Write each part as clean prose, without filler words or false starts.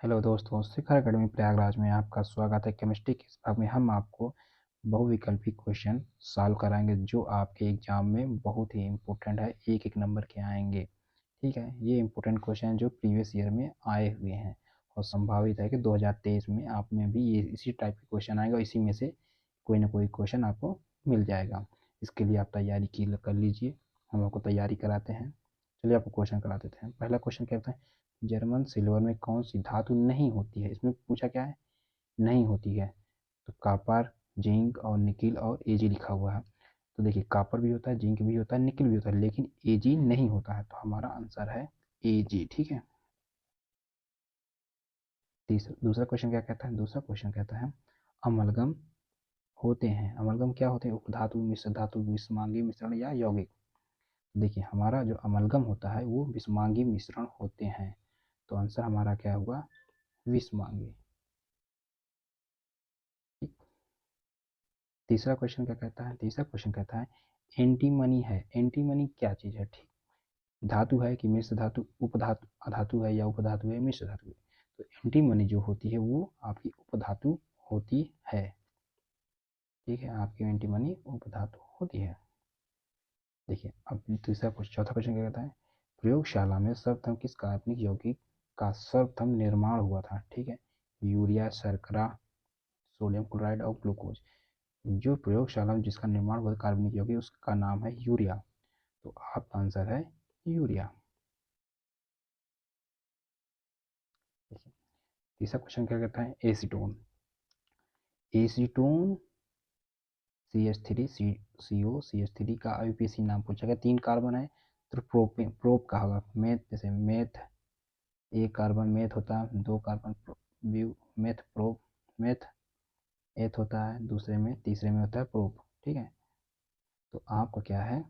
Hello दोस्तों, शिखर academy Prayagraj में आपका स्वागत है। केमिस्ट्री के इस भाग में हम आपको बहुविकल्पी क्वेश्चन सॉल्व कराएंगे जो आपके एग्जाम में बहुत ही इम्पोर्टेंट है। एक एक नंबर के आएंगे। ठीक है, ये इम्पोर्टेंट क्वेश्चन जो प्रीवियस ईयर में आए हुए हैं और संभावित है कि 2023 में आप में भी ये इसी टाइप के क्वेश्चन आएगा। इसी में से कोई ना कोई क्वेश्चन आपको मिल जाएगा। इसके लिए आप तैयारी कर लीजिए। हम आपको तैयारी कराते हैं। चलिए आपको क्वेश्चन करा देते हैं। पहला क्वेश्चन कहता है, जर्मन सिल्वर में कौन सी धातु नहीं होती है? इसमें पूछा क्या है, नहीं होती है। तो कॉपर, जिंक और निकिल और एजी लिखा हुआ है। तो देखिए, कॉपर भी होता है, जिंक भी होता है, निकिल भी होता है, लेकिन एजी नहीं होता है। तो हमारा आंसर है एजी। ठीक है। दूसरा क्वेश्चन क्या कहता है? दूसरा क्वेश्चन कहता है, अमलगम होते हैं। अमलगम क्या होते हैं? उपधातु, मिश्र धातु, विषमांगी मिश्रण या यौगिक। देखिए, हमारा जो अमलगम होता है वो विषमांगी मिश्रण होते हैं। तो आंसर हमारा क्या हुआ? विषमांगी। तीसरा क्वेश्चन क्या कहता है? तीसरा क्वेश्चन कहता है, एंटीमनी है। एंटीमनी क्या चीज है? ठीक, धातु है कि मिश्र धातु, उपधातु, अधातु है या उपधातु है, मिश्र धातु है। तो एंटीमनी जो होती है वो आपकी उपधातु होती है। ठीक है, आपकी एंटीमनी उपधातु होती है। देखिए, अब तीसरा क्वेश्चन, चौथा क्वेश्चन क्या कहता है, प्रयोगशाला में सर्वप्रथम किस कार्बनिक यौगिक का सर्वप्रथम निर्माण हुआ था? ठीक है, यूरिया, शर्करा, सोडियम क्लोराइड और ग्लूकोज। जो प्रयोगशाला में जिसका निर्माण हुआ कार्बनिक यौगिक उसका नाम है यूरिया। तो आपका आंसर है यूरिया। तीसरा क्वेश्चन क्या कहता है, acetone. Acetone CH3 CO CH3 का IUPAC नाम पूछा गया। 3 कार्बन है तो प्रोप का होगा। मेथ, जैसे मेथ, एक कार्बन मेथ होता है, 2 कार्बन ब्यू मेथ प्रोप, मेथ एथ होता है दूसरे में, तीसरे में होता है प्रोप। ठीक है, तो आपका क्या है,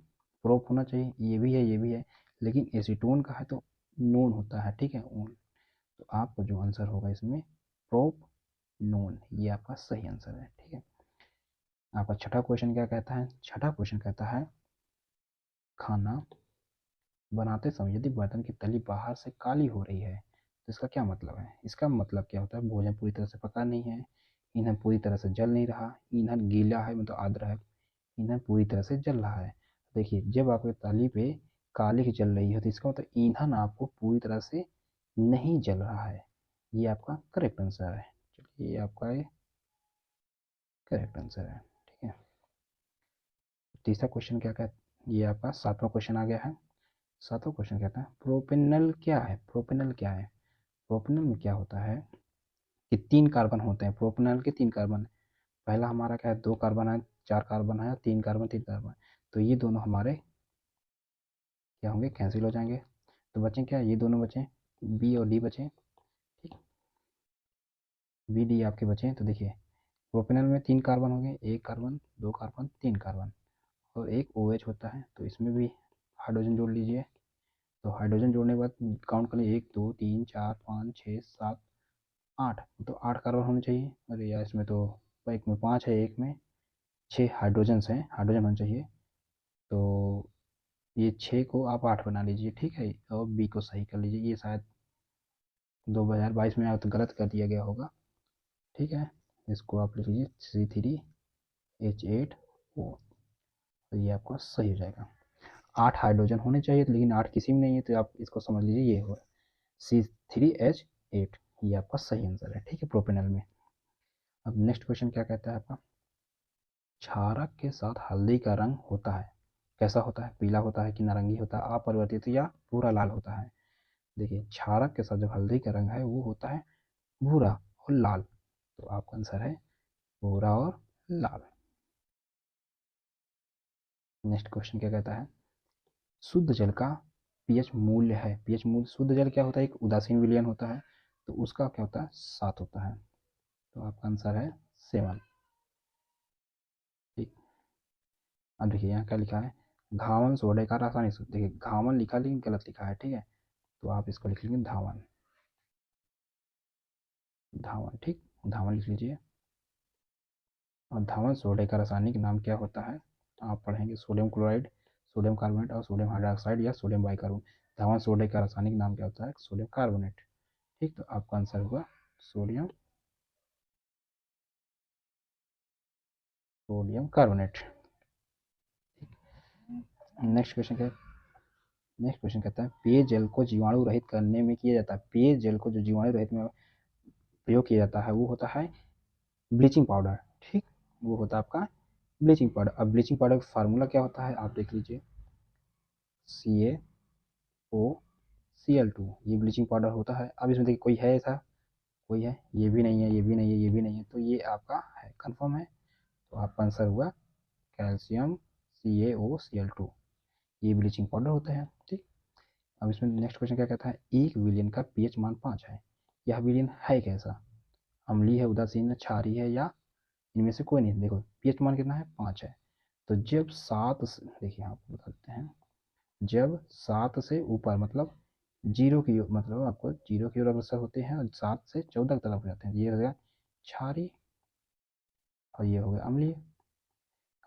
प्रोप होना चाहिए। ये भी है, ये भी है, लेकिन एसीटोन का है तो नोन होता है। ठीक है, तो आपका जो आंसर होगा इसमें प्रोप नोन, ये आपका सही आंसर है। ठीक है, आपका छठा क्वेश्चन क्या कहता है? छठा क्वेश्चन कहता है, खाना बनाते समय यदि बर्तन की तली बाहर से काली हो रही है तो इसका क्या मतलब है? इसका मतलब क्या होता है, भोजन पूरी तरह से पका नहीं है, ईंधन पूरी तरह से जल नहीं रहा, ईंधन गीला है मतलब आर्द्र है, ईंधन पूरी तरह से जल रहा है। देखिए, जब आपके तली पे काली जल रही है तो इसका मतलब ईंधन आपको पूरी तरह से नहीं जल रहा है। ये आपका करेक्ट आंसर है। चलिए, ये आपका करेक्ट आंसर है। ठीक है, तीसरा क्वेश्चन क्या कहता है, ये आपका सातवां क्वेश्चन आ गया है। सातवां क्वेश्चन कहता है, प्रोपेनल क्या है? प्रोपेनल क्या है? प्रोपेनल में क्या होता है कि 3 कार्बन होते हैं। प्रोपेनल के 3 कार्बन। पहला हमारा क्या है, 2 कार्बन है, 4 कार्बन है, 3 कार्बन, 3 कार्बन। तो ये दोनों हमारे क्या होंगे, कैंसिल हो जाएंगे। तो बचे क्या, ये दोनों बचे, बी और डी बचे। ठीक, बी डी आपके बचे। तो देखिए, प्रोपेनल में 3 कार्बन हो गए, 1 कार्बन, 2 कार्बन, 3 कार्बन और एक OH होता है। तो इसमें भी हाइड्रोजन जोड़ लीजिए। तो हाइड्रोजन जोड़ने के बाद काउंट कर लीजिए, 1 2 3 4 5 6 7 8। तो 8 कार्बन होने चाहिए। अरे यार, इसमें तो एक में 5 है, एक में 6 हाइड्रोजन्स हैं, हाइड्रोजन होना चाहिए। तो ये 6 को आप 8 बना लीजिए। ठीक है, और बी को सही कर लीजिए। ये शायद 2022 में आप तो गलत कर दिया गया होगा। ठीक है, इसको आप लिख लीजिए C3H8O। तो ये आपका सही हो जाएगा। 8 हाइड्रोजन होने चाहिए, लेकिन 8 किसी में नहीं है, तो आप इसको समझ लीजिए ये होगा C3H8। ये आपका सही आंसर है। ठीक है, प्रोपेनल में। अब नेक्स्ट क्वेश्चन क्या कहता है आपका, क्षारक के साथ हल्दी का रंग होता है, कैसा होता है? पीला होता है कि नारंगी होता है, अपरिवर्तित या पूरा लाल होता है? देखिए, क्षारक के साथ जो हल्दी का रंग है वो होता है भूरा और लाल। तो आपका आंसर है भूरा और लाल। नेक्स्ट क्वेश्चन क्या कहता है, शुद्ध जल का पीएच मूल्य है। पीएच मूल्य, शुद्ध जल क्या होता है, एक उदासीन विलयन होता है, तो उसका क्या होता है, 7 होता है। तो आपका आंसर है 7। ठीक, अब देखिए यहाँ क्या लिखा है, घावन सोडे का रासायनिक सूत्र। देखिए, घावन लिखा लेकिन गलत लिखा है। ठीक है, तो आप इसको लिख लेंगे धावन, धावन। ठीक, धावन लिख लीजिए। और धावन सोडे का रासायनिक नाम क्या होता है? आप पढ़ेंगे सोडियम क्लोराइड, सोडियम कार्बोनेट और सोडियम हाइड्रोक्साइड या सोडियम बाइकार्बोनेट। धावन सोडे का रासायनिक नाम क्या होता है? Sodium carbonate. ठीक, तो आपका आंसर हुआ sodium sodium carbonate. Next question क्या है? नेक्स्ट क्वेश्चन कहता है पेयजल को जीवाणु रहित करने में किया जाता है, पेयजल को जो जीवाणु रहित में प्रयोग किया जाता है वो होता है ब्लीचिंग पाउडर। ठीक, वो होता है आपका ब्लीचिंग पाउडर। अब ब्लीचिंग पाउडर का फार्मूला क्या होता है आप देख लीजिए, CaOCl2, ये ब्लीचिंग पाउडर होता है। अब इसमें देखिए कोई है ऐसा, कोई है, ये भी नहीं है, ये भी नहीं है, ये भी नहीं है, तो ये आपका है, कंफर्म है। तो आपका आंसर हुआ कैल्शियम CaOCl2, ये ब्लीचिंग पाउडर होता है। ठीक, अब इसमें नेक्स्ट क्वेश्चन क्या कहता है, एक विलियन का पीएच मान 5 है, यह विलियन है कैसा? अम्लीय है, उदासीन है, क्षारीय है, या इनमें से कोई नहीं। देखो पीएच मान कितना है, 5 है। तो जब 7 से, देखिए आपको बताते हैं, जब 7 से ऊपर मतलब जीरो की ओर, मतलब आपको जीरो की ओर अग्रसर होते हैं और 7 से 14 की तरफ जाते हैं, ये हो गया क्षारीय और ये हो गया अम्लीय।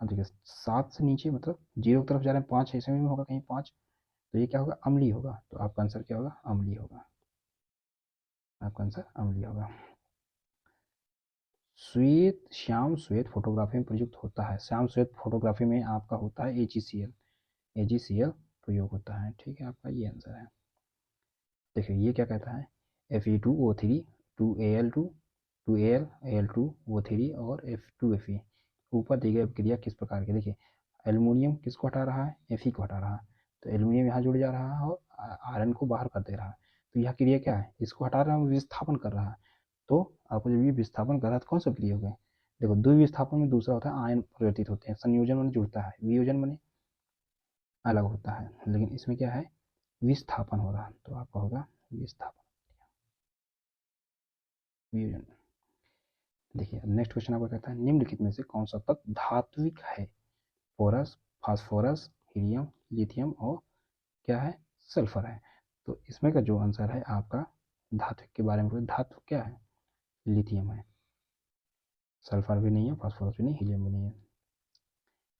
अब देखिए 7 से नीचे मतलब जीरो की तरफ जा रहे हैं, 5 ऐसे में होगा कहीं 5, तो ये क्या होगा, अम्लीय होगा। तो आपका आंसर क्या होगा, अम्लीय होगा। आपका आंसर अम्लीय होगा। श्वेत, श्याम श्वेत फोटोग्राफी में प्रयुक्त होता है, श्याम श्वेत फोटोग्राफी में आपका होता है AgCl प्रयोग होता है। ठीक है, आपका ये आंसर है। देखिए ये क्या कहता है, Fe2O3 2Al2 2Al2O3 और F2Fe, ऊपर दी गई अभिक्रिया किस प्रकार की? देखिए एल्युमिनियम किसको हटा रहा है, Fe को हटा रहा है, तो एल्युमिनियम यहाँ जुड़ जा रहा है और आयरन को बाहर कर दे रहा है। तो यह क्रिया क्या है, इसको हटा रहा है, विस्थापन कर रहा है। तो आपको जब ये विस्थापन कर रहा है तो कौन सा क्रिया हो गया? देखो द्विविस्थापन में दूसरा होता है आयन परिवर्तित होते हैं, संयोजन में जुड़ता है, वियोजन में अलग होता है, लेकिन इसमें क्या है, विस्थापन हो रहा है। तो आपका होगा विस्थापन, वियोजन। देखिए नेक्स्ट क्वेश्चन आपका कहता है निम्नलिखित में से कौन सा तत्व धात्विक है? पोरस, फास्फोरस, हीलियम, लिथियम और क्या है, सल्फर है। तो इसमें का जो आंसर है आपका धात्विक के बारे में, धातु क्या है, लिथियम है, सल्फर भी नहीं है, फास्फोरस भी नहीं, हीलियम भी नहीं है।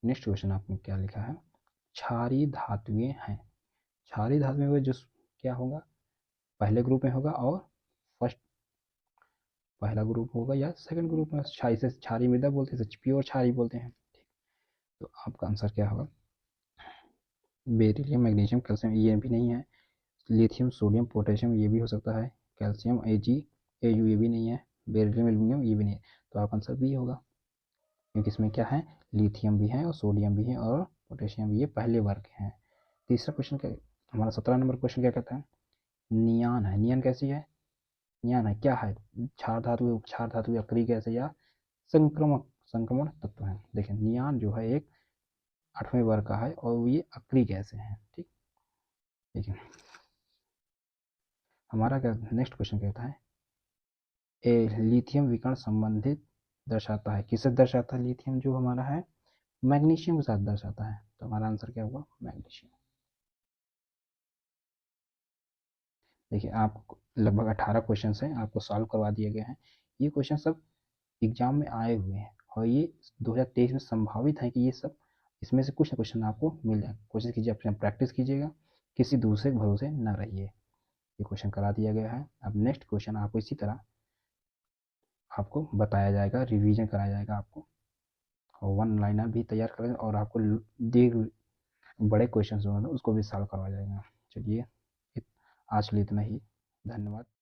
नेक्स्ट क्वेश्चन आपने क्या लिखा है, क्षारीय धातुएं हैं, क्षारीय धातुएं में जो क्या होगा, पहले ग्रुप में होगा और फर्स्ट, पहला ग्रुप होगा या सेकंड ग्रुप में, क्षारीय से क्षारीय मृदा बोलते हैं, प्योर क्षारीय बोलते हैं। तो आपका आंसर क्या होगा, बेरिलियम, मैग्नीशियम, कैल्शियम, ये भी नहीं है, लिथियम, सोडियम, पोटेशियम, ये भी हो सकता है, कैल्शियम AgAu, ये भी नहीं है, बेरिलियम, एल्यूमिनियम, ये भी नहीं है। तो आपका आंसर बी होगा, क्योंकि इसमें क्या है, लिथियम भी है और सोडियम भी है और पोटेशियम भी, ये पहले वर्ग के हैं। तीसरा क्वेश्चन क्या, हमारा 17 नंबर क्वेश्चन क्या कहता है, नियान है, नियान कैसी है, नियान है क्या है, क्षार धातु अक्रिय गैस है या संक्रमण संक्रमण तत्व है। देखिए नियान जो है एक 8वें वर्ग का है और ये अक्रिय गैस है। ठीक, देखिए हमारा क्या नेक्स्ट क्वेश्चन कहता है, ए लिथियम विकर्ण संबंधित दर्शाता है, किससे दर्शाता है, लिथियम जो हमारा है मैग्नीशियम के साथ दर्शाता है। तो हमारा आंसर क्या हुआ, मैग्नीशियम। देखिए आप लगभग 18 क्वेश्चन हैं, आपको सॉल्व करवा दिए गए हैं। ये क्वेश्चन सब एग्जाम में आए हुए हैं और ये 2023 में संभावित है कि ये सब इसमें से कुछ ना क्वेश्चन आपको मिल जाए। कोशिश कीजिए, अपने प्रैक्टिस कीजिएगा, किसी दूसरे के भरोसे न रहिए। ये क्वेश्चन करा दिया गया है। अब नेक्स्ट क्वेश्चन आपको इसी तरह आपको बताया जाएगा, रिवीजन कराया जाएगा आपको, और वन लाइनर भी तैयार करें और आपको बड़े क्वेश्चन जो है उसको भी सॉल्व करवाया जाएगा। चलिए आज के लिए इतना ही, धन्यवाद।